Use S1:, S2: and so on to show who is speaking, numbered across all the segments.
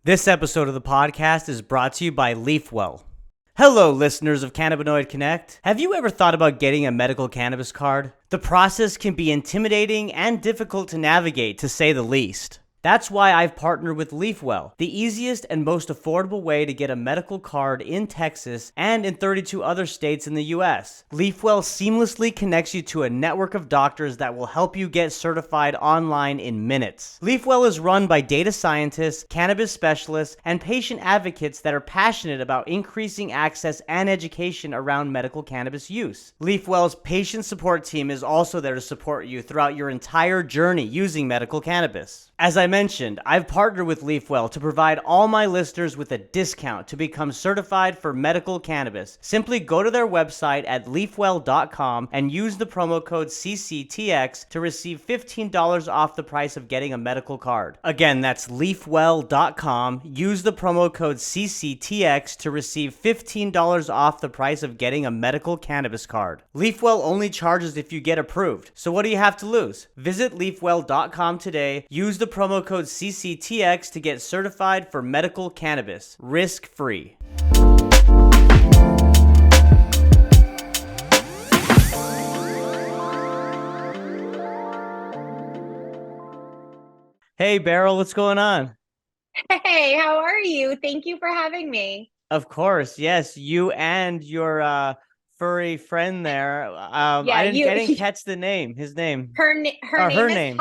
S1: This episode of the podcast is brought to you by LeafWell. Hello, listeners of Cannabinoid Connect. Have you ever thought about getting a medical cannabis card? The process can be intimidating and difficult to navigate, to say the least. That's why I've partnered with LeafWell, the easiest and most affordable way to get a medical card in Texas and in 32 other states in the US. LeafWell seamlessly connects you to a network of doctors that will help you get certified online in minutes. LeafWell is run by data scientists, cannabis specialists, and patient advocates that are passionate about increasing access and education around medical cannabis use. LeafWell's patient support team is also there to support you throughout your entire journey using medical cannabis. As I mentioned, I've partnered with LeafWell to provide all my listeners with a discount to become certified for medical cannabis. Simply go to their website at leafwell.com and use the promo code CCTX to receive $15 off the price of getting a medical card. Again, that's leafwell.com. Use the promo code CCTX to receive $15 off the price of getting a medical cannabis card. LeafWell only charges if you get approved. So what do you have to lose? Visit leafwell.com today. Use the promo code CCTX to get certified for medical cannabis, risk-free. Hey, Beryl, what's going on?
S2: Hey, how are you? Thank you for having me.
S1: Of course, yes, you and your furry friend there. I
S2: Yeah,
S1: didn't catch the name, his name,
S2: her
S1: or her
S2: name is
S1: name.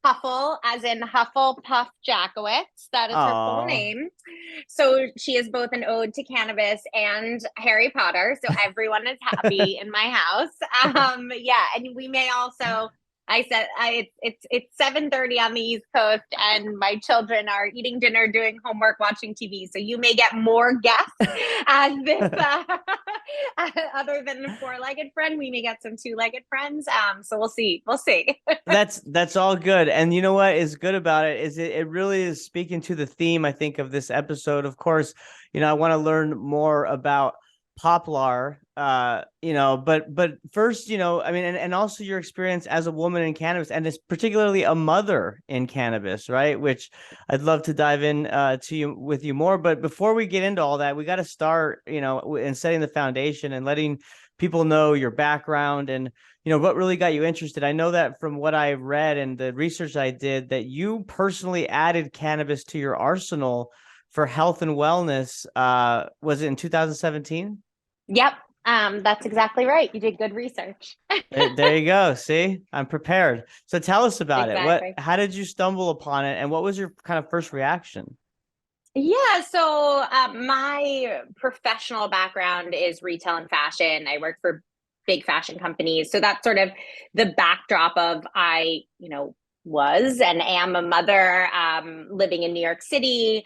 S2: Huffle, as in Hufflepuff Jackowitz. That is her full
S1: Oh,
S2: name. So she is both an ode to cannabis and Harry Potter. So everyone is happy in my house. Yeah, and we may also. I said it's 7:30 on the East Coast, and my children are eating dinner, doing homework, watching TV. So you may get more guests as this. Other than a four-legged friend, we may get some two-legged friends. So we'll see. We'll see.
S1: that's all good. And you know what is good about it is it really is speaking to the theme, I think, of this episode. Of course, I want to learn more about Poplar, but first, I mean, and also your experience as a woman in cannabis, and it's particularly a mother in cannabis, right? Which I'd love to dive in to you with you more. But before we get into all that, we got to start, in setting the foundation and letting people know your background and what really got you interested. I know that from what I read and the research I did, that you personally added cannabis to your arsenal for health and wellness. Was it in 2017?
S2: Yep. That's exactly right. You did good research.
S1: There you go. See, I'm prepared. So tell us about it.
S2: Exactly.
S1: How did you stumble upon it, and what was your kind of first reaction?
S2: Yeah, so my professional background is retail and fashion. I work for big fashion companies. So that's sort of the backdrop of was and am a mother living in New York City,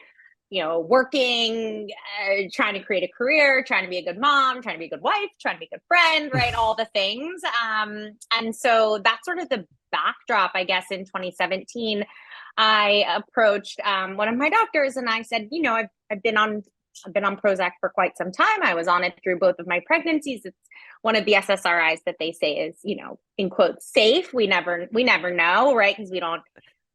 S2: working, trying to create a career, trying to be a good mom, trying to be a good wife, trying to be a good friend, right? All the things. And so that's sort of the backdrop, I guess, in 2017. I approached one of my doctors and I said, I've been on Prozac for quite some time. I was on it through both of my pregnancies. It's one of the SSRIs that they say is, in quotes, safe. We never know, right? Because we don't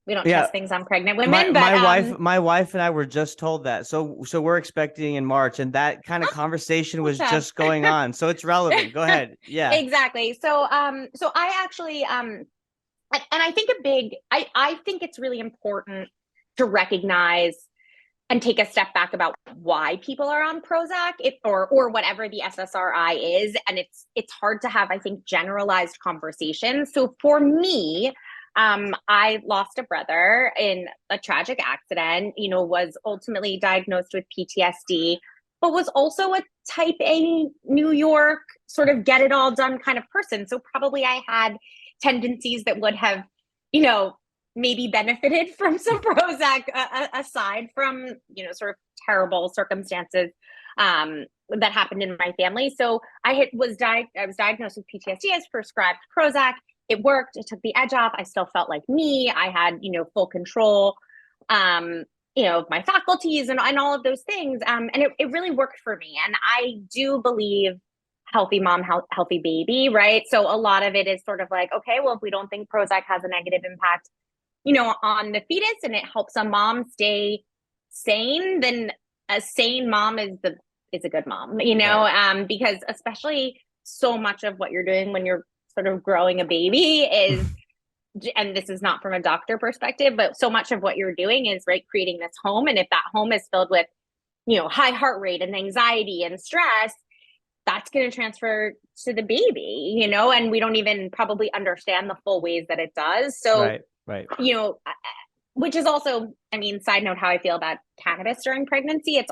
S1: Yeah,
S2: test things on pregnant
S1: my
S2: women. But
S1: my wife my wife and I were just told that. So we're expecting in March, and that kind of conversation was
S2: awesome.
S1: just going on. So it's relevant. Go ahead. Yeah.
S2: Exactly. So I actually and I think I think it's really important to recognize and take a step back about why people are on Prozac, or whatever the SSRI is. And it's hard to have, I think, generalized conversations. So for me, I lost a brother in a tragic accident, was ultimately diagnosed with PTSD, but was also a type A New York sort of get it all done kind of person. So probably I had tendencies that would have, maybe benefited from some Prozac, aside from, sort of terrible circumstances that happened in my family. So I was diagnosed with PTSD. I was prescribed Prozac. It worked. It took the edge off. I still felt like me. I had, full control, of my faculties and all of those things. And it really worked for me. And I do believe healthy mom, healthy baby, right? So a lot of it is sort of like, okay, well, if we don't think Prozac has a negative impact, on the fetus, and it helps a mom stay sane, then a sane mom is a good mom, you know,
S1: Right.
S2: because especially so much of what you're doing when you're sort of growing a baby is, and this is not from a doctor perspective, but so much of what you're doing is, right, creating this home. And if that home is filled with, you know, high heart rate and anxiety and stress, that's going to transfer to the baby, you know, and we don't even probably understand the full ways that it does. So,
S1: Right.
S2: you know, which is also, I mean, side note, how I feel about cannabis during pregnancy.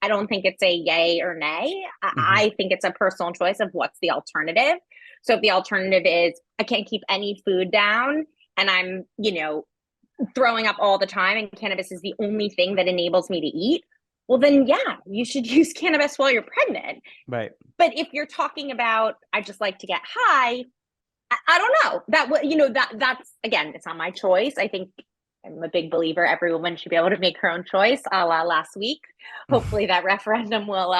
S2: I don't think it's a yay or nay.
S1: Hmm.
S2: I think it's a personal choice of what's the alternative. So if the alternative is I can't keep any food down and I'm, you know, throwing up all the time and cannabis is the only thing that enables me to eat, well, then yeah, you should use cannabis while you're pregnant.
S1: Right.
S2: But if you're talking about, I just like to get high, I don't know that, you know, that's, again, it's not my choice. I think I'm a big believer every woman should be able to make her own choice, a la last week. Hopefully that referendum will,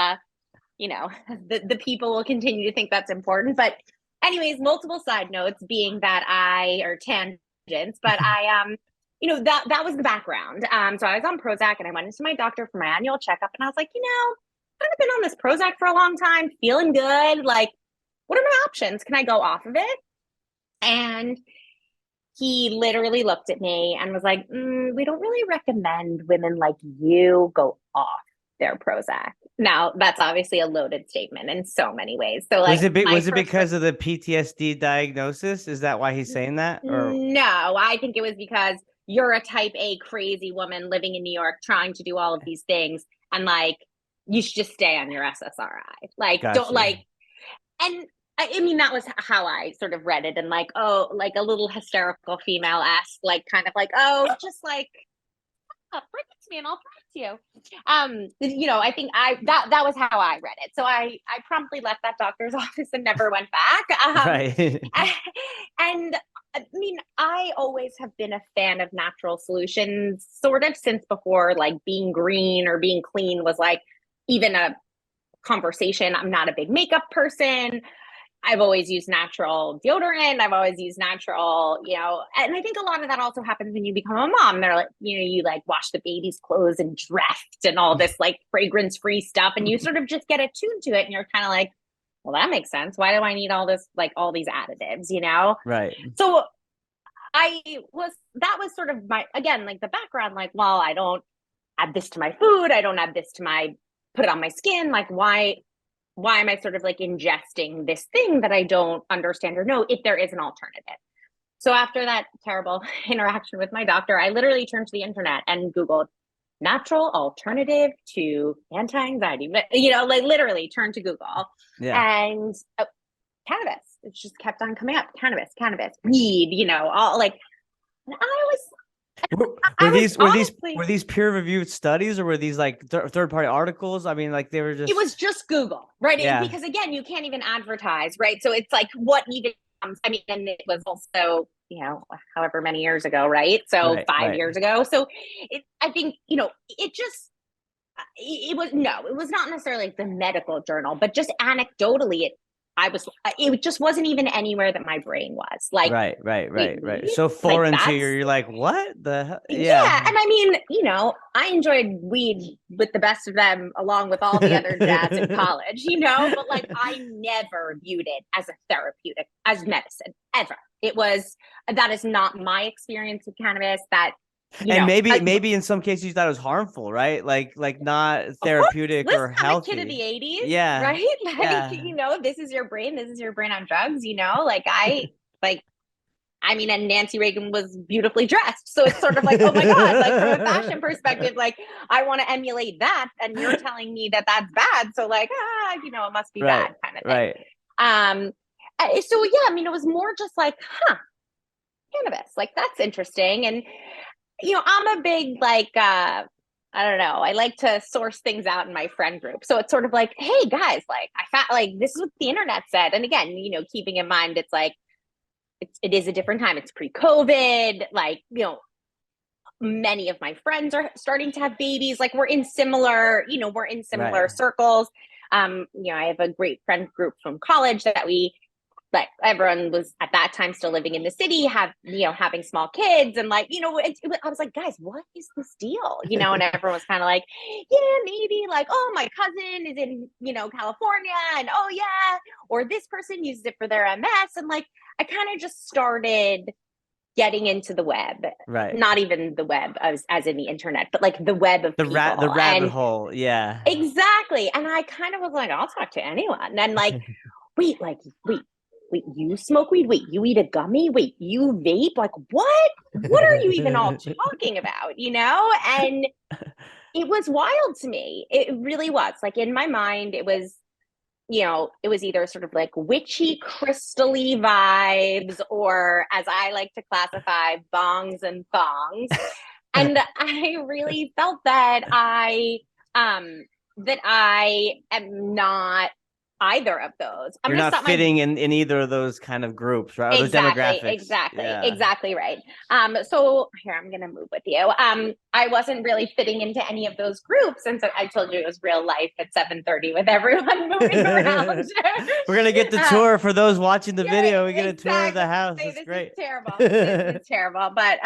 S2: you know, the people will continue to think that's important. But anyways, multiple side notes being that or tangents, but you know, that was the background. So I was on Prozac and I went into my doctor for my annual checkup and I was like, you know, I've kind of been on this Prozac for a long time, feeling good. Like, what are my options? Can I go off of it? And he literally looked at me and was like, we don't really recommend women like you go off their Prozac. Now, that's obviously a loaded statement in so many ways. So, like, my
S1: Was it
S2: first,
S1: because of the PTSD diagnosis? Is that why he's saying that? Or
S2: no, I think it was because you're a type A crazy woman living in New York trying to do all of these things. And, like, you should just stay on your SSRI. Like, don't,
S1: gotcha.
S2: like, and I mean, that was how I sort of read it. And, like, oh, like a little hysterical female asked, like, kind of like, oh, just like, bring it to me and I'll bring it to you. You know, I think that was how I read it. So I promptly left that doctor's office and never went back.
S1: Right.
S2: And I mean, I always have been a fan of natural solutions, sort of since before, like being green or being clean was like even a conversation. I'm not a big makeup person. I've always used natural deodorant. I've always used natural, you know, and I think a lot of that also happens when you become a mom. They're like, you know, you like wash the baby's clothes and dressed and all this like fragrance free stuff. And you sort of just get attuned to it. And you're kind of like, well, that makes sense. Why do I need all this, like all these additives, you know?
S1: Right.
S2: So that was sort of my, again, like the background, like, well, I don't add this to my food. I don't add this to put it on my skin. Like, why am I sort of like ingesting this thing that I don't understand or know if there is an alternative? So after that terrible interaction with my doctor, I literally turned to the internet and Googled natural alternative to anti-anxiety. But, you know, like literally turned to Google
S1: Yeah.
S2: and cannabis. It just kept on coming up. Cannabis, weed, you know, all like, and I was honestly,
S1: Were these peer reviewed studies or were these like third party articles? I mean, like they were
S2: it was just Google, right?
S1: yeah.
S2: Because again, you can't even advertise, right? So it's like what even I mean, and it was also, you know, however many years ago, right? So
S1: Right.
S2: 5 years ago. So I think, you know, it was, no, it was not necessarily like the medical journal, but just anecdotally, it just wasn't even anywhere that my brain was like, wait,
S1: Right.
S2: weed?
S1: So
S2: Like
S1: foreign to you, you're like, what the hell? Yeah.
S2: yeah. And I mean, you know, I enjoyed weed with the best of them along with all the other jazz in college, you know, but like I never viewed it as a therapeutic, as medicine, ever. That is not my experience with cannabis. That, you
S1: And
S2: know,
S1: maybe in some cases you thought it was harmful, right? Like not
S2: of course,
S1: therapeutic
S2: listen,
S1: or
S2: I'm a kid of
S1: healthy.
S2: the 80s,
S1: Yeah.
S2: right? Like,
S1: Yeah.
S2: you know, this is your brain on drugs, you know, like, I mean, and Nancy Reagan was beautifully dressed. So it's sort of like, oh my God, like from a fashion perspective, like I want to emulate that. And you're telling me that that's bad. So like, you know, it must be
S1: Right.
S2: bad kind of thing.
S1: Right.
S2: So yeah, I mean, it was more just like, cannabis, like that's interesting. And, you know, I'm a big, like, I don't know. I like to source things out in my friend group. So it's sort of like, hey guys, like I found like this is what the internet said. And again, you know, keeping in mind, it's like, it is a different time. It's pre-COVID. Like, you know, many of my friends are starting to have babies. Like we're in similar
S1: Right.
S2: circles. You know, I have a great friend group from college that we like everyone was at that time still living in the city, having small kids. And like, I was like, guys, what is this deal? And everyone was kind of like, yeah, maybe like, oh, my cousin is in, California, and oh yeah, or this person uses it for their MS. And like, I kind of just started getting into the web,
S1: Right.
S2: not even the web as in the internet, but like the web of
S1: The
S2: people.
S1: rabbit hole. Yeah.
S2: Exactly. And I kind of was like, I'll talk to anyone. And like, wait, you smoke weed? Wait, you eat a gummy? Wait, you vape? Like, what? What are you even all talking about? And it was wild to me. It really was. Like, in my mind, it was either sort of like witchy, crystally vibes, or as I like to classify, bongs and thongs. And I really felt that I am not either of those.
S1: You're not fitting in either of those kind of groups, right? Or those demographics.
S2: Exactly right. So here, I'm gonna move with you. I wasn't really fitting into any of those groups, and so I told you it was real life at 7:30 with everyone moving around.
S1: We're gonna get the tour for those watching the video. We get a tour of the house.
S2: This
S1: great.
S2: Is terrible. This is terrible. But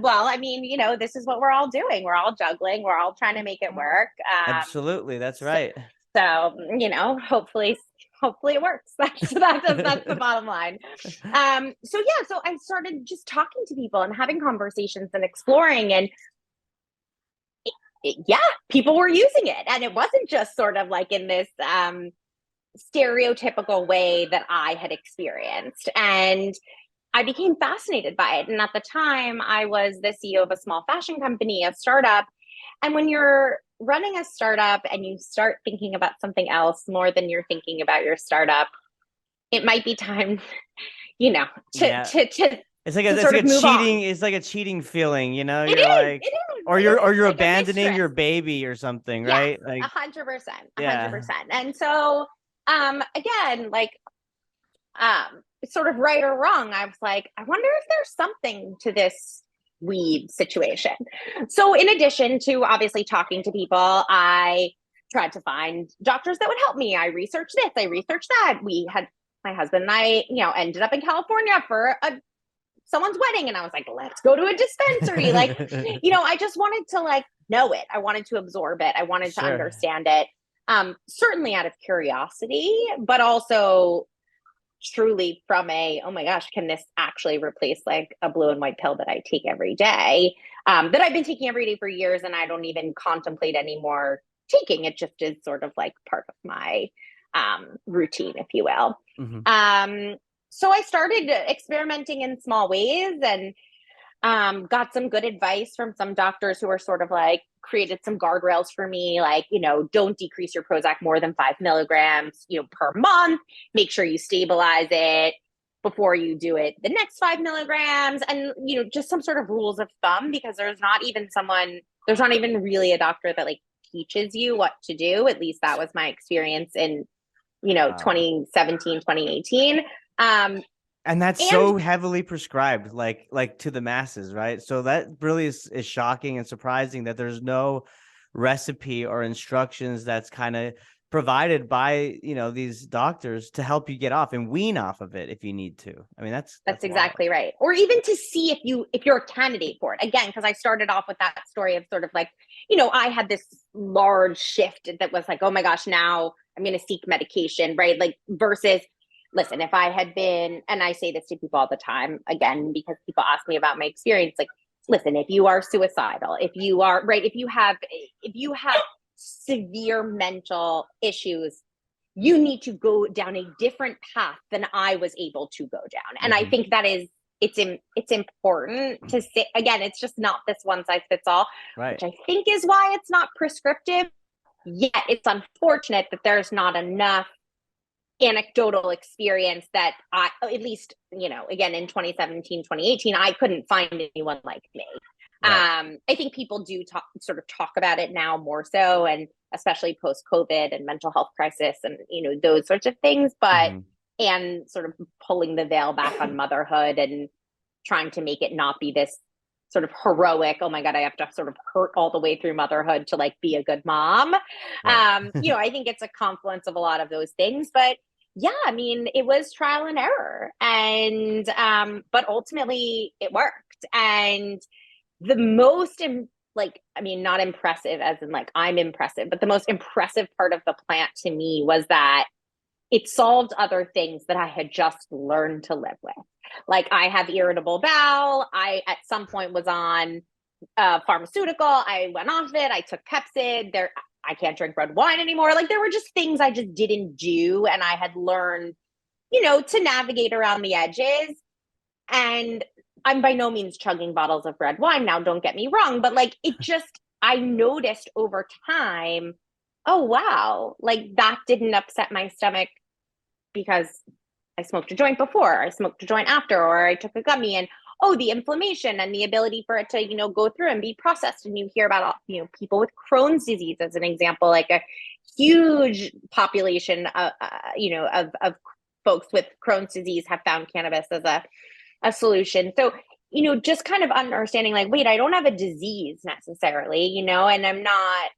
S2: well, I mean, this is what we're all doing. We're all juggling. We're all trying to make it work.
S1: Absolutely, that's right.
S2: So, hopefully it works. That's the bottom line. So I started just talking to people and having conversations and exploring, and people were using it. And it wasn't just sort of like in this stereotypical way that I had experienced. And I became fascinated by it. And at the time, I was the CEO of a small fashion company, a startup. And when you're running a startup and you start thinking about something else more than you're thinking about your startup, it might be time, to
S1: it's like a cheating. It's like a cheating feeling, You're like,
S2: it is.
S1: Or you're abandoning your baby or something, right?
S2: Like 100%, 100%. And so, again, like, sort of right or wrong, I was like, I wonder if there's something to this weed situation. So in addition to obviously talking to people, I tried to find doctors that would help me. I researched this, I researched that. My husband and I, ended up in California for someone's wedding, and I was like, let's go to a dispensary. Like, I just wanted to like know it. I wanted to absorb it. I wanted to understand it. Certainly out of curiosity, but also truly from oh my gosh, can this actually replace like a blue and white pill that I take every day, that I've been taking every day for years, and I don't even contemplate anymore taking. It just is sort of like part of my routine, if you will. Mm-hmm. So I started experimenting in small ways, and got some good advice from some doctors who are sort of like created some guardrails for me, like, don't decrease your Prozac more than 5 milligrams, per month. Make sure you stabilize it before you do it the next 5 milligrams. And, just some sort of rules of thumb, because there's not even really a doctor that like teaches you what to do. At least that was my experience in, 2017, 2018.
S1: And that's so heavily prescribed, like to the masses, right? So that really is shocking and surprising that there's no recipe or instructions that's kind of provided by, these doctors to help you get off and wean off of it if you need to. I mean, that's
S2: exactly right. Or even to see if you're a candidate for it. Again, because I started off with that story of sort of like, I had this large shift that was like, oh my gosh, now I'm going to seek medication, right? Like versus, listen, if I had been, and I say this to people all the time, again, because people ask me about my experience, like, listen, if you are suicidal, if you have severe mental issues, you need to go down a different path than I was able to go down. And I think that it's important to say, again, it's just not this one size fits all, right, which I think is why it's not prescriptive. Yet it's unfortunate that there's not enough anecdotal experience that I, at least, again, in 2017, 2018, I couldn't find anyone like me. Right. I think people do talk about it now more so, and especially post-COVID and mental health crisis and, those sorts of things, but, and sort of pulling the veil back on motherhood and trying to make it not be this sort of heroic, oh my God, I have to sort of hurt all the way through motherhood to like be a good mom. Right. I think it's a confluence of a lot of those things, but yeah, I mean, it was trial and error. And but ultimately it worked. And the most like, I mean, not impressive as in like I'm impressive, but the most impressive part of the plant to me was that it solved other things that I had just learned to live with. Like I have irritable bowel. I at some point was on pharmaceutical. I went off it. I took Pepsid. I can't drink red wine anymore. Like there were just things I just didn't do, and I had learned, to navigate around the edges. And I'm by no means chugging bottles of red wine now, don't get me wrong, but like it just, I noticed over time, oh wow, like that didn't upset my stomach because I smoked a joint before, I smoked a joint after, or I took a gummy, and oh, the inflammation and the ability for it to, go through and be processed. And you hear about, people with Crohn's disease as an example, like a huge population, of folks with Crohn's disease have found cannabis as a solution. So, just kind of understanding like, wait, I don't have a disease necessarily, and I'm not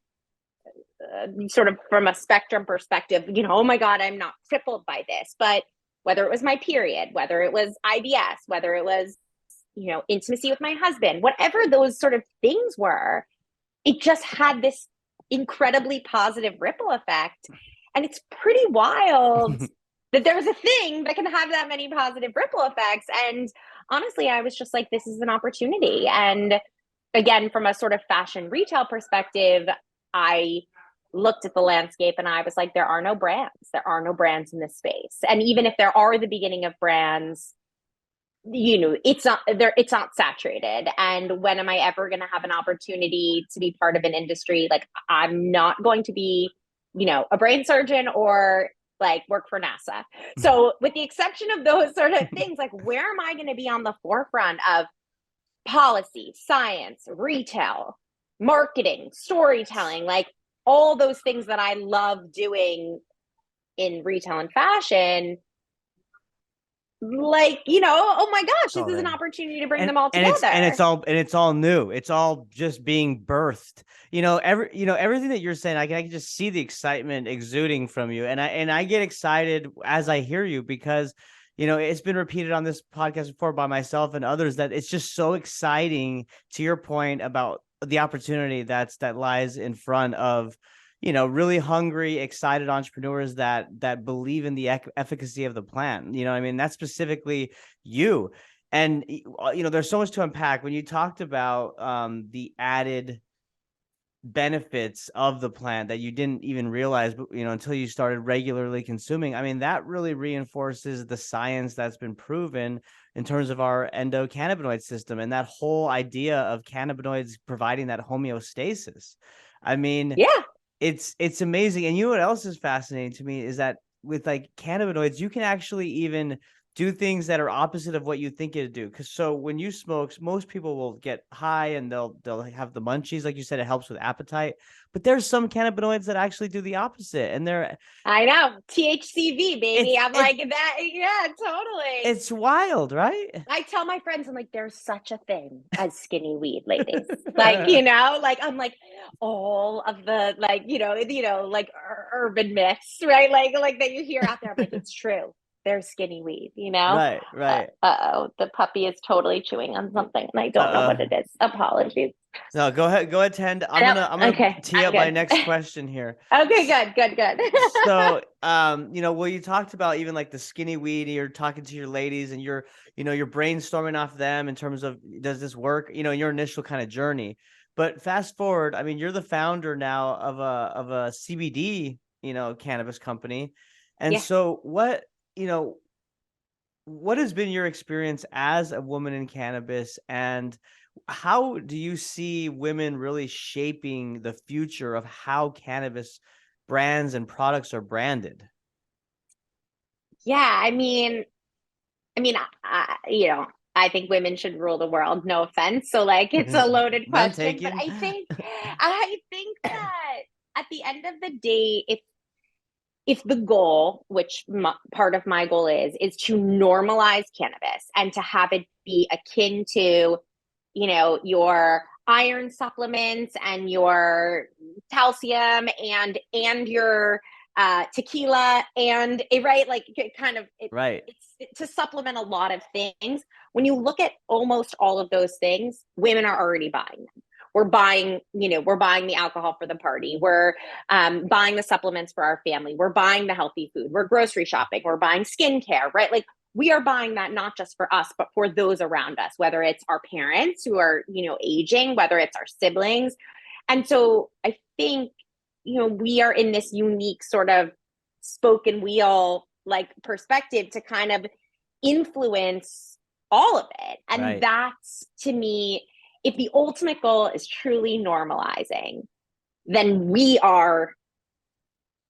S2: sort of from a spectrum perspective, oh my God, I'm not crippled by this. But whether it was my period, whether it was IBS, whether it was, intimacy with my husband, whatever those sort of things were, it just had this incredibly positive ripple effect. And it's pretty wild that there's a thing that can have that many positive ripple effects. And honestly, I was just like, this is an opportunity. And again, from a sort of fashion retail perspective, I looked at the landscape and I was like, there are no brands. There are no brands in this space. And even if there are the beginning of brands, it's not there, it's not saturated. And when am I ever going to have an opportunity to be part of an industry? Like I'm not going to be, a brain surgeon or like work for NASA. So with the exception of those sort of things, like where am I going to be on the forefront of policy, science, retail, marketing, storytelling, like all those things that I love doing in retail and fashion? Like, oh my gosh, this is an opportunity to bring them all together.
S1: It's all new. It's all just being birthed. Everything that you're saying, I can just see the excitement exuding from you. And I get excited as I hear you because, it's been repeated on this podcast before by myself and others that it's just so exciting, to your point about the opportunity that lies in front of, really hungry, excited entrepreneurs that believe in the efficacy of the plant. I mean, that's specifically you. And, there's so much to unpack when you talked about the added benefits of the plant that you didn't even realize, until you started regularly consuming. I mean, that really reinforces the science that's been proven in terms of our endocannabinoid system and that whole idea of cannabinoids providing that homeostasis. I mean,
S2: yeah,
S1: it's amazing. And what else is fascinating to me is that with like cannabinoids, you can actually even do things that are opposite of what you think it'd do. Because so when you smoke, most people will get high and they'll have the munchies, like you said, it helps with appetite. But there's some cannabinoids that actually do the opposite, and
S2: I know, THCV, baby. I'm like that. Yeah, totally.
S1: It's wild, right?
S2: I tell my friends, I'm like, there's such a thing as skinny weed, ladies. Like, like I'm like all of the like, like urban myths, right? Like that you hear out there. I'm like, it's true. There's skinny weed,
S1: Right.
S2: Uh-oh, the puppy is totally chewing on something, and I don't know what it is. Apologies.
S1: No, go ahead, Tend. I'm gonna tee up my next question here.
S2: Okay, good.
S1: So, well, you talked about even like the skinny weed. You're talking to your ladies, and you're brainstorming off them in terms of, does this work? Your initial kind of journey. But fast forward, I mean, you're the founder now of a CBD, cannabis company, and
S2: Yeah.
S1: so what has been your experience as a woman in cannabis, and how do you see women really shaping the future of how cannabis brands and products are branded?
S2: Yeah, I mean, I think women should rule the world. No offense. So like, it's a loaded
S1: None
S2: question, but
S1: taken.
S2: I think that at the end of the day, if the goal, which part of my goal is to normalize cannabis and to have it be akin to, your iron supplements and your calcium and your tequila, and right, like kind of
S1: Right.
S2: it's to supplement a lot of things. When you look at almost all of those things, women are already buying them. We're buying, we're buying the alcohol for the party. We're buying the supplements for our family. We're buying the healthy food. We're grocery shopping. We're buying skincare, right? Like we are buying that not just for us, but for those around us, whether it's our parents who are, aging, whether it's our siblings. And so I think, we are in this unique sort of spoken wheel like perspective to kind of influence all of it. And
S1: Right.
S2: that's, to me, if the ultimate goal is truly normalizing, then we are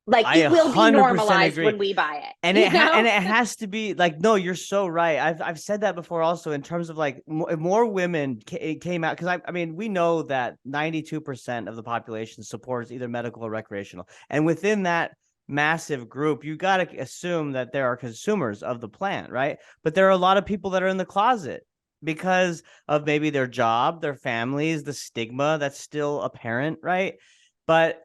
S2: like, it will be normalized when we buy it.
S1: And it has to be like, no, you're so right. I've said that before also, in terms of like more women came out, because I mean, we know that 92% of the population supports either medical or recreational. And within that massive group, you got to assume that there are consumers of the plant, right? But there are a lot of people that are in the closet because of maybe their job, their families, the stigma that's still apparent, right? But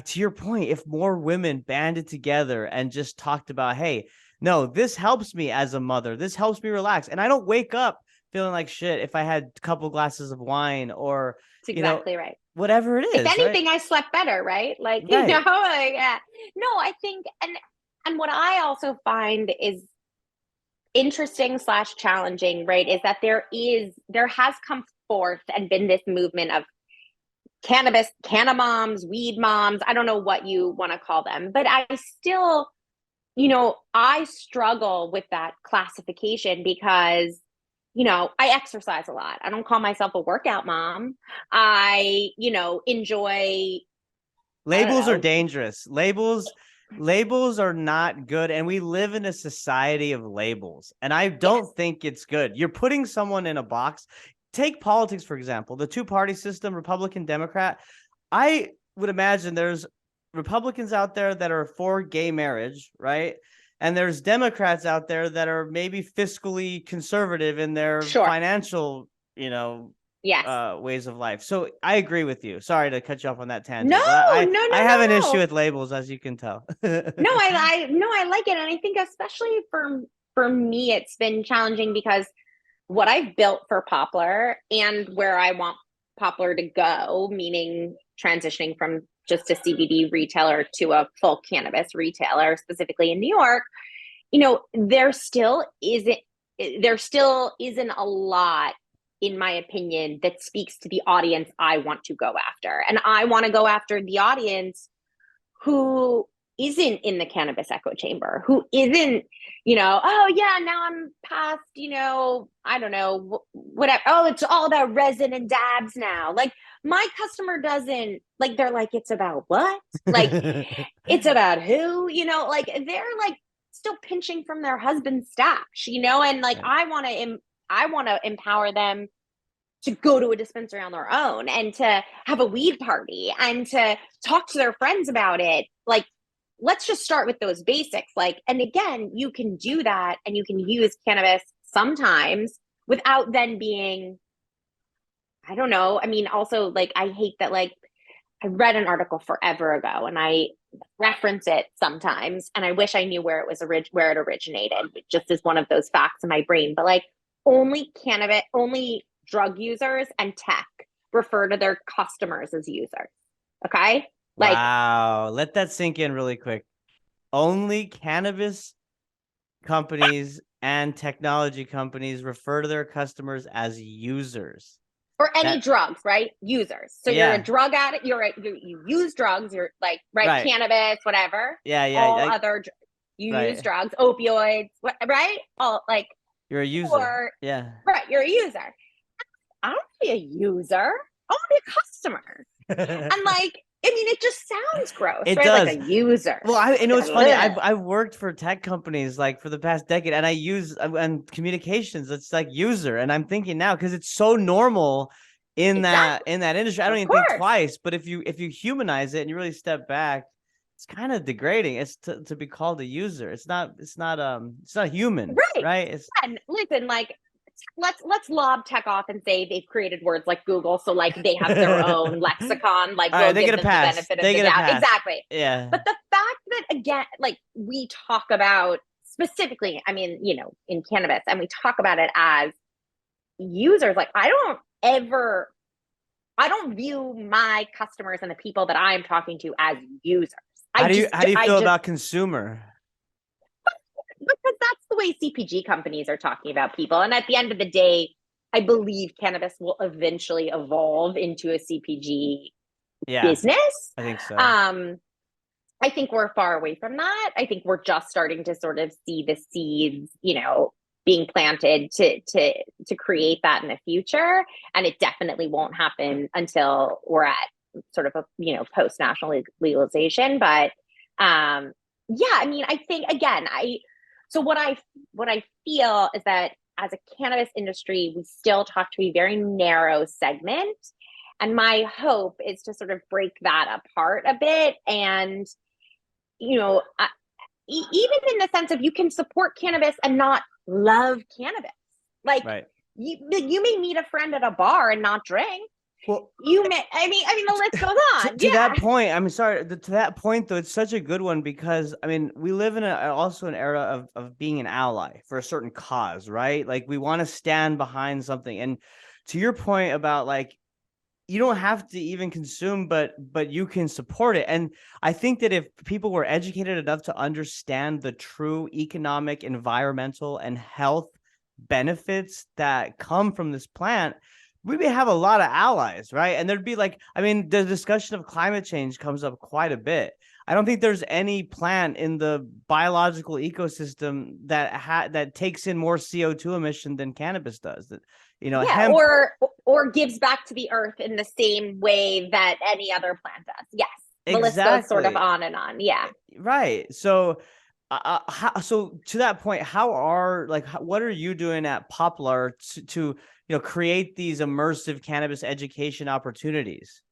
S1: to your point, if more women banded together and just talked about, hey, no, this helps me as a mother. This helps me relax. And I don't wake up feeling like shit if I had a couple glasses of wine or,
S2: That's exactly right.
S1: Whatever it is.
S2: If anything,
S1: right?
S2: I slept better, right? Like,
S1: right.
S2: like, yeah. No, I think, and what I also find is interesting / challenging, right, is that there has come forth and been this movement of cannabis, canna moms, weed moms, I don't know what you want to call them, but I still, I struggle with that classification because, I exercise a lot. I don't call myself a workout mom. I, enjoy.
S1: Labels are dangerous. Labels are not good. And we live in a society of labels. And I don't think it's good. You're putting someone in a box. Take politics, for example, the two-party system, Republican, Democrat. I would imagine there's Republicans out there that are for gay marriage, right? And there's Democrats out there that are maybe fiscally conservative in their financial, ways of life. So I agree with you. Sorry to cut you off on that tangent.
S2: No,
S1: I have an issue with labels, as you can tell.
S2: I like it. And I think especially for me, it's been challenging because what I've built for Poplar and where I want Poplar to go, meaning transitioning from just a CBD retailer to a full cannabis retailer, specifically in New York, there still isn't a lot, in my opinion, that speaks to the audience I want to go after. And I want to go after the audience who isn't in the cannabis echo chamber, who isn't, oh yeah, now I'm past, I don't know, whatever. Oh, it's all about resin and dabs now. Like my customer doesn't like, they're like, it's about what? Like, it's about who, like they're like still pinching from their husband's stash, and like, I want to empower them to go to a dispensary on their own and to have a weed party and to talk to their friends about it. Like, let's just start with those basics. Like, and again, you can do that and you can use cannabis sometimes without then being, I don't know. I mean, also like, I hate that, like, I read an article forever ago and I reference it sometimes. And I wish I knew where it originated. It just is one of those facts in my brain, but like only drug users and tech refer to their customers as users. Okay. Like,
S1: wow. Let that sink in really quick. Only cannabis companies and technology companies refer to their customers as users.
S2: Or any drugs, right? Users. So you're a drug addict. You use drugs. You're like, right? Cannabis, whatever. All other, you use drugs, opioids, right? All like.
S1: You're a user.
S2: Right. You're a user. I don't want to be a user. I want to be a customer. And like, I mean, it just sounds gross,
S1: it
S2: right?
S1: Does.
S2: Like a user.
S1: Well, it's funny. I've worked for tech companies like for the past decade, and I use and communications. It's like user, and I'm thinking now because it's so normal in that industry. I don't even think twice. But if you humanize it and you really step back, it's kind of degrading. It's to be called a user. It's not human, right?
S2: And listen, like. Let's lob tech off and say they've created words like Google, so like they have their own lexicon. Like,
S1: we'll give them the benefit of the doubt.
S2: Exactly.
S1: Yeah.
S2: But the fact that again, like we talk about specifically, I mean, in cannabis, and we talk about it as users. Like I don't view my customers and the people that I'm talking to as users.
S1: How do you feel about consumer?
S2: Because that's the way CPG companies are talking about people. And at the end of the day, I believe cannabis will eventually evolve into a CPG business.
S1: I think so.
S2: I think we're far away from that. I think we're just starting to sort of see the seeds, being planted to create that in the future. And it definitely won't happen until we're at sort of a, post-national legalization. But I mean, I think, again, so what I feel is that as a cannabis industry, we still talk to a very narrow segment. And my hope is to sort of break that apart a bit. And, even in the sense of you can support cannabis and not love cannabis. Like you may meet a friend at a bar and not drink. Well, I mean, the list goes on.
S1: To that point, I'm sorry. To that point, though, it's such a good one because I mean, we live in also an era of being an ally for a certain cause, right? Like we want to stand behind something. And to your point about like, you don't have to even consume, but you can support it. And I think that if people were educated enough to understand the true economic, environmental, and health benefits that come from this plant, we may have a lot of allies, right? And there'd be like, I mean, the discussion of climate change comes up quite a bit. I don't think there's any plant in the biological ecosystem that takes in more CO2 emission than cannabis does. That hemp,
S2: or gives back to the earth in the same way that any other plant does. Yes, the list goes sort of on and on. Yeah,
S1: right. So, so to that point, what are you doing at Poplar to create these immersive cannabis education opportunities?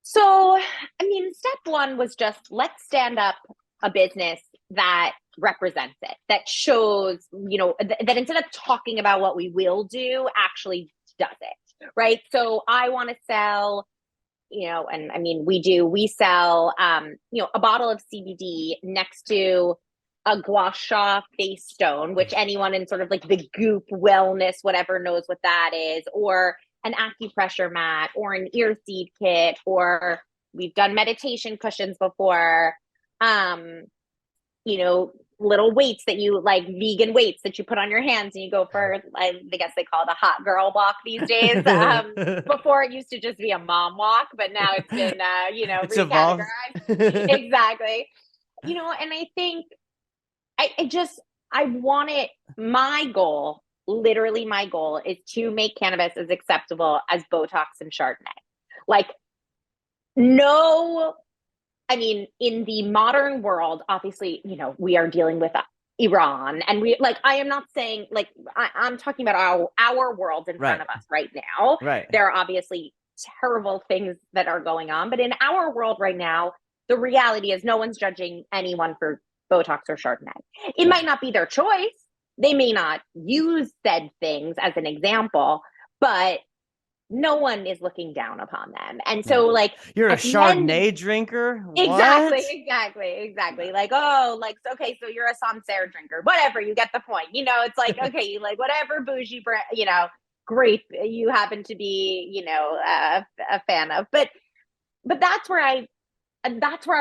S2: So, I mean, step one was just let's stand up a business that represents it, that shows, that instead of talking about what we will do, actually does it, right? So I want to sell, and I mean, we sell, a bottle of CBD next to a gua sha face stone, which anyone in sort of like the goop wellness, whatever knows what that is, or an acupressure mat or an ear seed kit, or we've done meditation cushions before, little weights that you like, vegan weights that you put on your hands and you go for, I guess they call it a hot girl walk these days. Before it used to just be a mom walk, but now it's been,
S1: it's evolved.
S2: Exactly. And I think I want it, literally my goal is to make cannabis as acceptable as Botox and Chardonnay. Like, I mean, in the modern world, obviously, we are dealing with Iran, and I am not saying I'm talking about our world in front of us right now.
S1: Right.
S2: There are obviously terrible things that are going on, but in our world right now, the reality is no one's judging anyone for Botox or Chardonnay. It might not be their choice. They may not use said things as an example, but no one is looking down upon them. And so
S1: you're a Chardonnay drinker?
S2: Exactly. Okay, so you're a Sancerre drinker, whatever, you get the point. It's like, okay, you like whatever bougie grape you happen to be, a fan of. But that's where I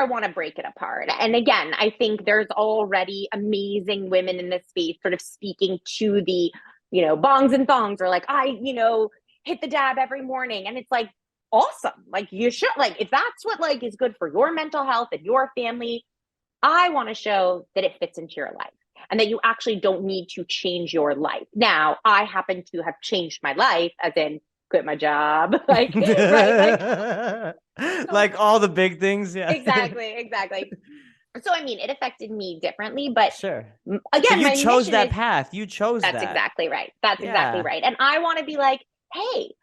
S2: want to break it apart. And again, I think there's already amazing women in this space sort of speaking to the, bongs and thongs, or like, I hit the dab every morning. And it's like, awesome. Like you should, if that's what is good for your mental health and your family, I want to show that it fits into your life and that you actually don't need to change your life. Now, I happen to have changed my life, as in quit my job, right?
S1: Like all the big things. Yeah,
S2: exactly. So, I mean, it affected me differently, but
S1: sure.
S2: Again,
S1: you chose that path. You chose that.
S2: That's exactly right. Exactly right. And I want to be like, hey,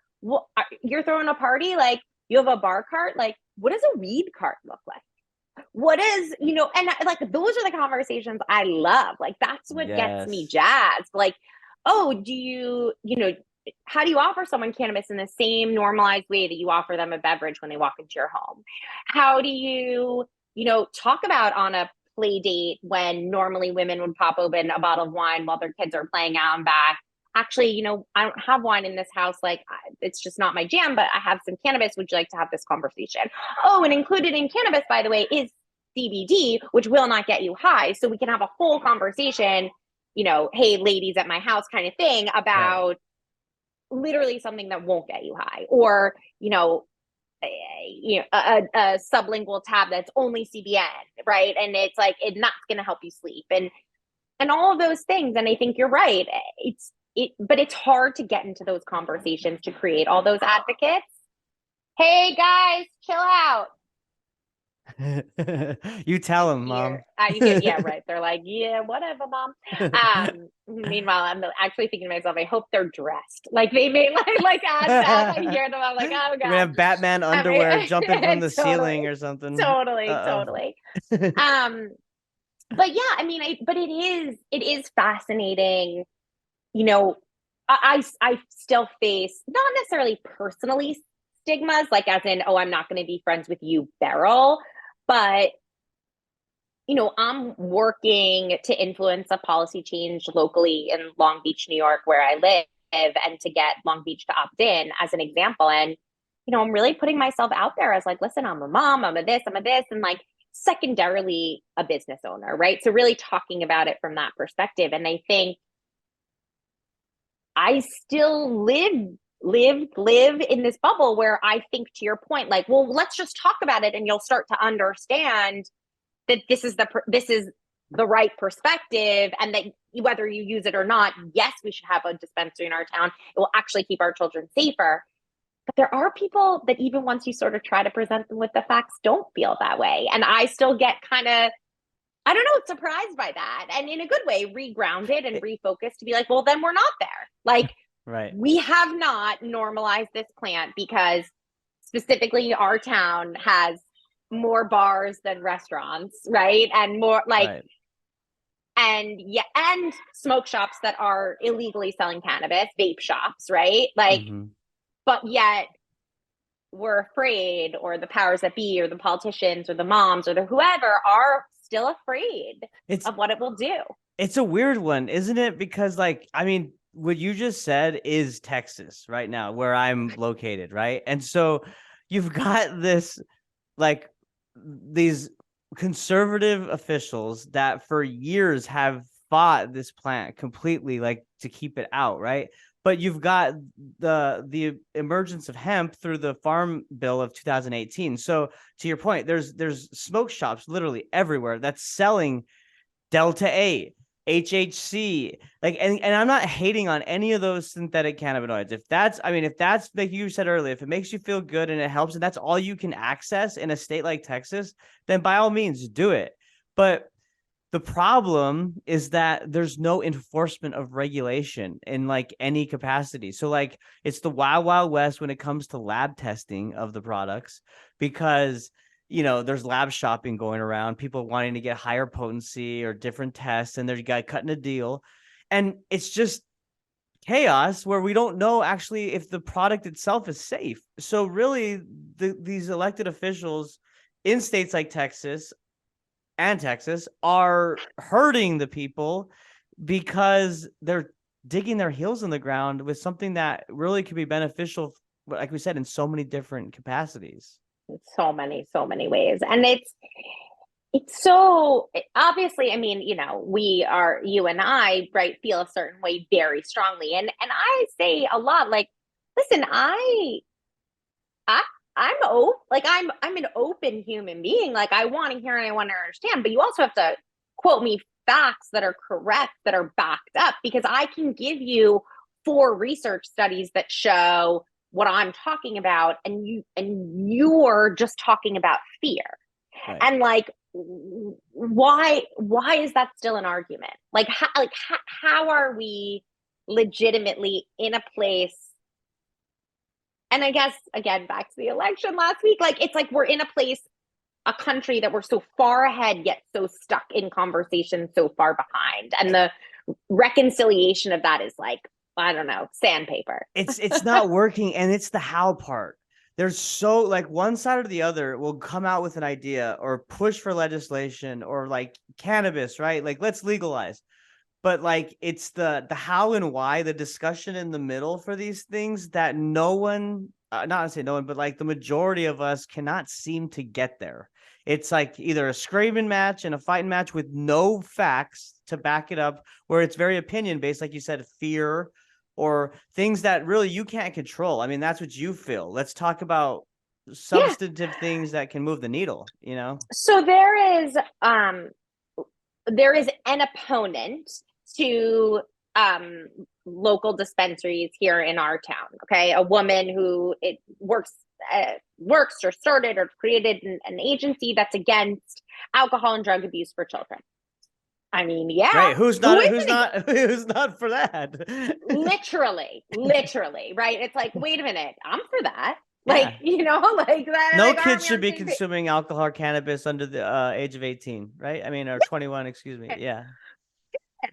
S2: you're throwing a party, like you have a bar cart, like what does a weed cart look like? What is, and those are the conversations I love. Like that's what gets me jazzed. Like, oh, do you, how do you offer someone cannabis in the same normalized way that you offer them a beverage when they walk into your home? How do you talk about on a play date when normally women would pop open a bottle of wine while their kids are playing out and back. Actually, I don't have wine in this house. Like, it's just not my jam, but I have some cannabis. Would you like to have this conversation? Oh, and included in cannabis, by the way, is CBD, which will not get you high. So we can have a whole conversation, hey, ladies at my house kind of thing about literally something that won't get you high, or, a sublingual tab that's only CBN, right? And it's like, it's not going to help you sleep, and all of those things. And I think you're right. But it's hard to get into those conversations to create all those advocates. Hey guys, chill out.
S1: You tell them, Mom.
S2: Yeah, right. They're like, yeah, whatever, Mom. Meanwhile, I'm actually thinking to myself, I hope they're dressed. Like, they may like add that. I hear them. I'm like, oh god,
S1: we're gonna have Batman underwear jumping from the ceiling or something.
S2: Totally. But yeah, but it is fascinating. I still face, not necessarily personally, stigmas, like as in, oh, I'm not going to be friends with you, Beryl, but I'm working to influence a policy change locally in Long Beach, New York, where I live, and to get Long Beach to opt in as an example. And I'm really putting myself out there as like, listen, I'm a mom, I'm a this, and like secondarily a business owner, right? So really talking about it from that perspective. And I think I still live in this bubble where I think, to your point, like, well, let's just talk about it and you'll start to understand that this is the right perspective, and that whether you use it or not, yes, we should have a dispensary in our town. It will actually keep our children safer. But there are people that even once you sort of try to present them with the facts, don't feel that way. And I still get kind of, I don't know, surprised by that. And in a good way, regrounded and refocused to be like, well, then we're not there. Like,
S1: right.
S2: We have not normalized this plant because specifically our town has more bars than restaurants, right? And more like, right. And smoke shops that are illegally selling cannabis, vape shops, right? Like, but yet we're afraid, or the powers that be, or the politicians, or the moms, or the whoever are still afraid of what it will do.
S1: It's a weird one, isn't it? Because what you just said is Texas right now, where I'm located, right? And so you've got these conservative officials that for years have fought this plant completely, like, to keep it out, right? But you've got the emergence of hemp through the Farm Bill of 2018. So to your point, there's smoke shops literally everywhere that's selling Delta 8, HHC, and I'm not hating on any of those synthetic cannabinoids. If that's like you said earlier, if it makes you feel good and it helps, and that's all you can access in a state like Texas, then by all means do it. But the problem is that there's no enforcement of regulation in like any capacity. So like it's the wild, wild west when it comes to lab testing of the products, because there's lab shopping going around, people wanting to get higher potency or different tests, and there's a guy cutting a deal. And it's just chaos where we don't know actually if the product itself is safe. So really, these elected officials in states like Texas are hurting the people because they're digging their heels in the ground with something that really could be beneficial, like we said, in so many different capacities.
S2: So many ways. And it's so obviously, you and I, right, feel a certain way very strongly. And I say a lot, like, listen, I'm an open human being. Like, I want to hear and I want to understand, but you also have to quote me facts that are correct, that are backed up, because I can give you 4 research studies that show what I'm talking about, and you're just talking about fear. Right. And like, why is that still an argument? Like, how are we legitimately in a place? And I guess, again, back to the election last week, like, it's like we're in a place, a country that we're so far ahead, yet so stuck in conversation, so far behind. And the reconciliation of that is like, I don't know, sandpaper.
S1: It's not working. And it's the how part. there's so like one side or the other will come out with an idea or push for legislation or like cannabis, right? Like let's legalize. But like it's the how and why, the discussion in the middle for these things that no one, not to say no one, but like the majority of us cannot seem to get there. It's like either a screaming match and a fighting match with no facts to back it up, where it's very opinion based, like you said, fear or things that really you can't control. I mean, that's what you feel. Let's talk about
S2: Yeah.
S1: substantive things that can move the needle, you know?
S2: So there is an opponent to local dispensaries here in our town. Okay, a woman who it works or started or created an agency that's against alcohol and drug abuse for children. I mean, yeah,
S1: Right. Who's
S2: who
S1: not
S2: isn't
S1: who's not for that?
S2: literally, right? It's like, wait a minute, I'm for that. Like,
S1: Yeah.
S2: like that.
S1: No
S2: Like,
S1: kids
S2: aren't we
S1: should
S2: on the
S1: be
S2: same page?
S1: consuming alcohol or cannabis under the age of 18, right? I mean, or 21, excuse me. Yeah.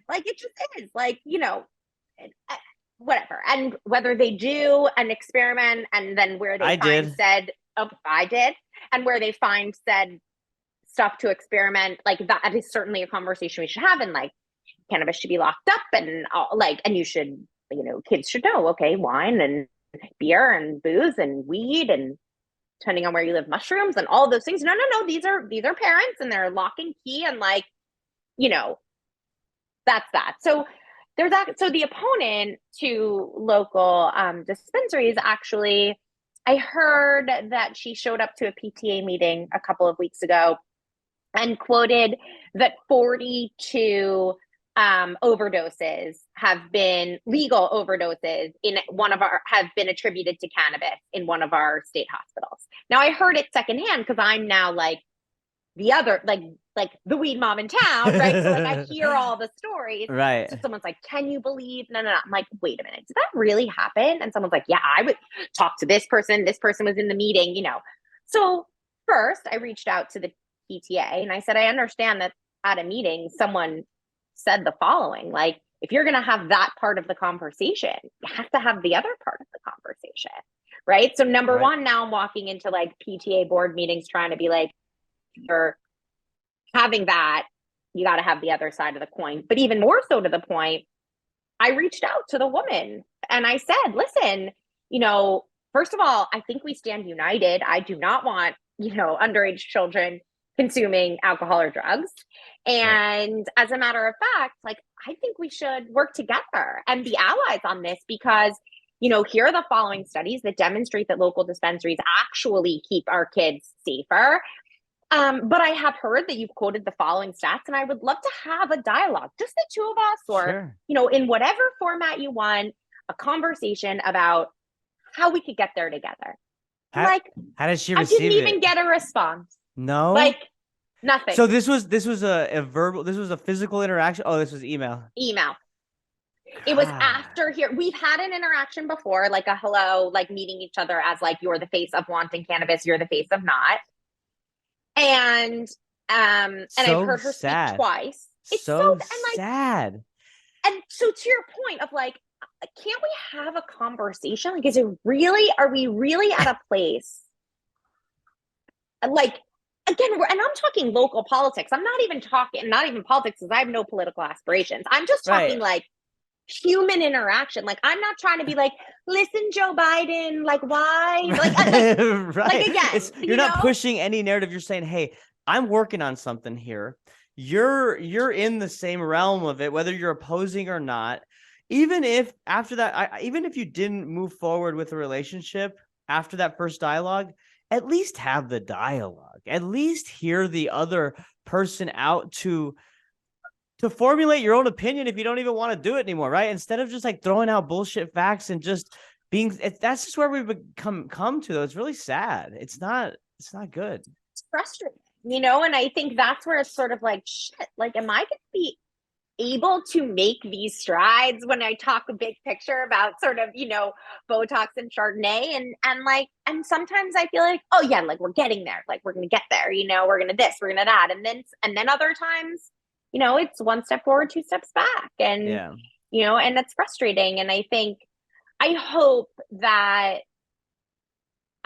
S2: Like, it just is like, whatever. And whether they do an experiment and then where they
S1: I
S2: find
S1: did.
S2: said, oh, I did, and where they find said stuff to experiment, like that is certainly a conversation we should have. And like, cannabis should be locked up, and like, and you should, kids should know, okay, wine and beer and booze and weed and depending on where you live, mushrooms and all those things. No. These are parents and they're lock and key, and like, you know, that's that. So there's that. So the opponent to local dispensaries, actually, I heard that she showed up to a PTA meeting a couple of weeks ago and quoted that 42 overdoses have been legal overdoses have been attributed to cannabis in one of our state hospitals. Now I heard it secondhand because I'm now like the other, like the weed mom in town, right? So like I hear all the stories.
S1: Right.
S2: So someone's like, can you believe? No. I'm like, wait a minute, did that really happen? And someone's like, yeah, I would talk to this person. This person was in the meeting, So first I reached out to the PTA and I said, I understand that at a meeting, someone said the following, like, if you're going to have that part of the conversation, you have to have the other part of the conversation. Right. So number
S1: Right.
S2: one, now I'm walking into like PTA board meetings trying to be like, you're having that, you got to have the other side of the coin. But even more so to the point, I reached out to the woman and I said, listen, first of all, I think we stand united. I do not want, underage children consuming alcohol or drugs.
S1: Right.
S2: And as a matter of fact, like, I think we should work together and be allies on this because, here are the following studies that demonstrate that local dispensaries actually keep our kids safer. But I have heard that you've quoted the following stats, and I would love to have a dialogue, just the two of us, or,
S1: Sure.
S2: in whatever format you want, a conversation about how we could get there together.
S1: How did she
S2: I didn't
S1: receive
S2: even
S1: it?
S2: get a response.
S1: No.
S2: Like, nothing.
S1: So this was a verbal, this was a physical interaction. Oh, this was email.
S2: Email. It was
S1: God.
S2: after here. We've had an interaction before, like a hello, like meeting each other as like, you're the face of wanting cannabis, you're the face of not. And I've heard her speak twice. It's
S1: So
S2: and like
S1: sad.
S2: and so to your point of like, can't we have a conversation? Like, are we really at a place like, again, and I'm talking local politics. I'm not even politics because I have no political aspirations. I'm just talking
S1: Right.
S2: like human interaction. Like, I'm not trying to be like, listen, Joe Biden, like, why?
S1: Right.
S2: Like again,
S1: You're not pushing any narrative. You're saying, hey, I'm working on something here. You're in the same realm of it, whether you're opposing or not. Even if after that, even if you didn't move forward with a relationship after that first dialogue, at least have the dialogue. At least hear the other person out to formulate your own opinion if you don't even want to do it anymore, right? Instead of just like throwing out bullshit facts and just being, that's just where we've come to though. It's really sad. It's not good.
S2: It's frustrating, and I think that's where it's sort of like, shit, like, am I going to be able to make these strides when I talk a big picture about sort of, Botox and Chardonnay and sometimes I feel like, oh yeah, like we're getting there, like we're going to get there, we're going to this, we're going to that. And then other times, it's one step forward, two steps back. And,
S1: Yeah.
S2: And it's frustrating. And I hope that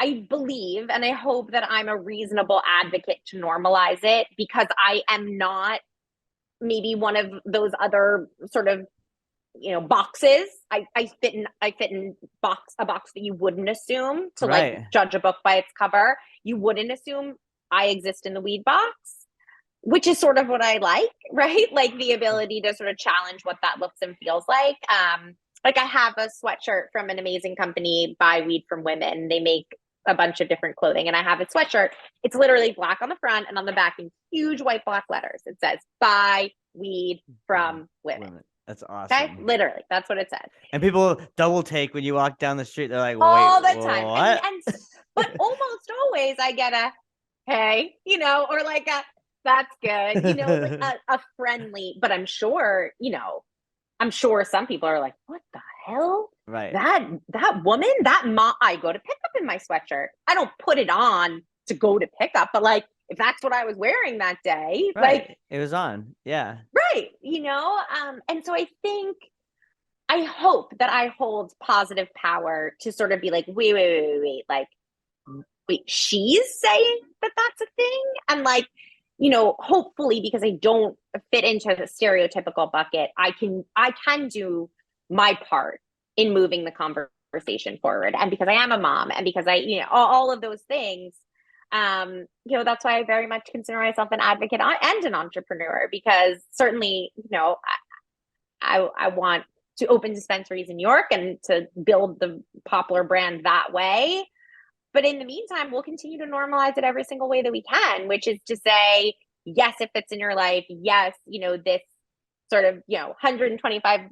S2: I believe and I hope that I'm a reasonable advocate to normalize it, because I am not maybe one of those other sort of, boxes. I fit in a box that you wouldn't assume to like
S1: Right.
S2: judge a book by its cover. You wouldn't assume I exist in the weed box, which is sort of what I like, right? Like the ability to sort of challenge what that looks and feels like. Like I have a sweatshirt from an amazing company, Buy Weed from Women. They make a bunch of different clothing, and I have a sweatshirt. It's literally black on the front and on the back in huge white block letters. It says Buy Weed from Women.
S1: That's
S2: Okay,
S1: awesome.
S2: literally, that's what it says.
S1: And people double take when you walk down the street. They're like,
S2: All
S1: wait,
S2: the time.
S1: what?
S2: But almost always I get a hey, or like a that's good, like a friendly, but I'm sure, some people are like, what the hell?
S1: Right.
S2: That woman, that mom, I go to pick up in my sweatshirt. I don't put it on to go to pick up, but like if that's what I was wearing that day,
S1: Right.
S2: like
S1: It was on. Yeah.
S2: right, and so I hope that I hold positive power to sort of be like, wait, like, wait, she's saying that that's a thing? And like, hopefully because I don't fit into the stereotypical bucket, I can do my part in moving the conversation forward. And because I am a mom and because all of those things, that's why I very much consider myself an advocate and an entrepreneur, because certainly, I want to open dispensaries in New York and to build the Poplar brand that way. But in the meantime, we'll continue to normalize it every single way that we can, which is to say, yes, if it's in your life, yes, this sort of, $125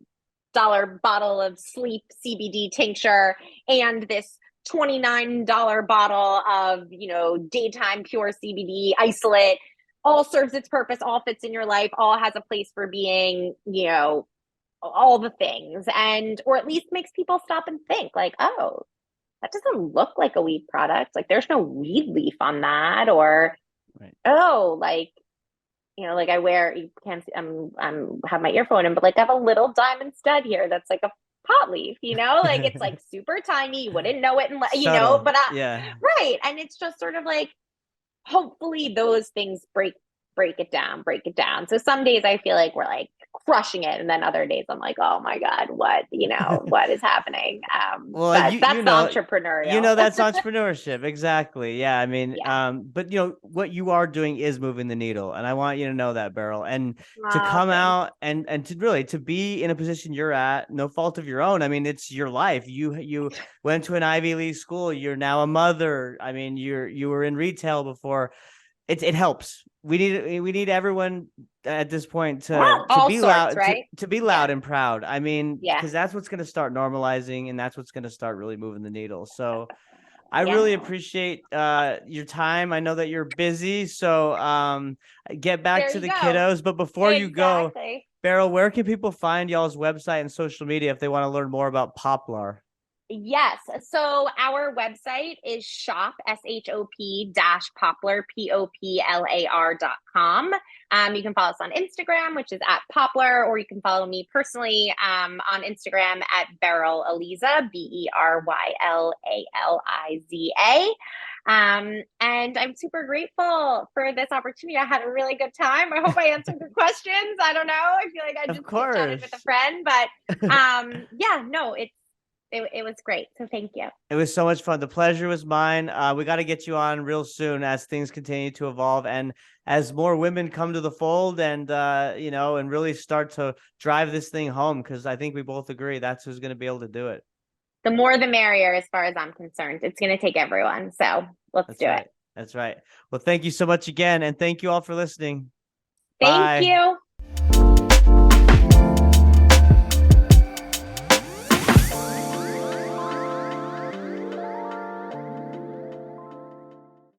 S2: bottle of sleep CBD tincture and this $29 bottle of, daytime pure CBD isolate all serves its purpose, all fits in your life, all has a place for being, all the things, and or at least makes people stop and think like, oh, that doesn't look like a weed product. Like there's no weed leaf on that. Or,
S1: Right.
S2: oh, like, like I wear, you can't see, have my earphone in, but like I have a little diamond stud here that's like a pot leaf, like it's like super tiny. You wouldn't know it,
S1: Subtle.
S2: but
S1: Yeah.
S2: right. And it's just sort of like, hopefully those things break it down. So some days I feel like we're like crushing it, and then other days I'm like, oh my god, what what is happening?
S1: Well,
S2: but that's the entrepreneurial.
S1: that's entrepreneurship. Exactly. Yeah. I mean,
S2: Yeah.
S1: but what you are doing is moving the needle, and I want you to know that, Beryl, and to come
S2: Thanks.
S1: out and to really to be in a position you're at, no fault of your own. I mean, it's your life. You went to an Ivy League school. You're now a mother. I mean, you were in retail before. It helps. We need everyone at this point to
S2: All
S1: be
S2: sorts,
S1: loud,
S2: right?
S1: to be
S2: Yeah.
S1: loud and proud. I mean,
S2: Yeah.
S1: because that's what's going to start normalizing, and that's what's going to start really moving the needle. So I
S2: Yeah.
S1: really appreciate your time. I know that you're busy, so get back
S2: There
S1: to
S2: you
S1: the
S2: go.
S1: kiddos. But before you go,
S2: Exactly.
S1: Beryl, where can people find y'all's website and social media if they want to learn more about Poplar?
S2: Yes. So our website is shop poplar.com. You can follow us on Instagram, which is at Poplar, or you can follow me personally on Instagram at Beryl Aliza, BeryLaliza. And I'm super grateful for this opportunity. I had a really good time. I hope I answered your questions. I don't know. I feel like I
S1: Of
S2: just chatted with a
S1: course.
S2: friend, but yeah, no, it was great. So thank you.
S1: It was so much fun. The pleasure was mine. We got to get you on real soon as things continue to evolve and as more women come to the fold and, and really start to drive this thing home. Cause I think we both agree that's who's going to be able to do it.
S2: The more the merrier, as far as I'm concerned. It's going to take everyone. So let's do it.
S1: That's right. Well, thank you so much again. And thank you all for listening.
S2: Thank
S1: Bye.
S2: you.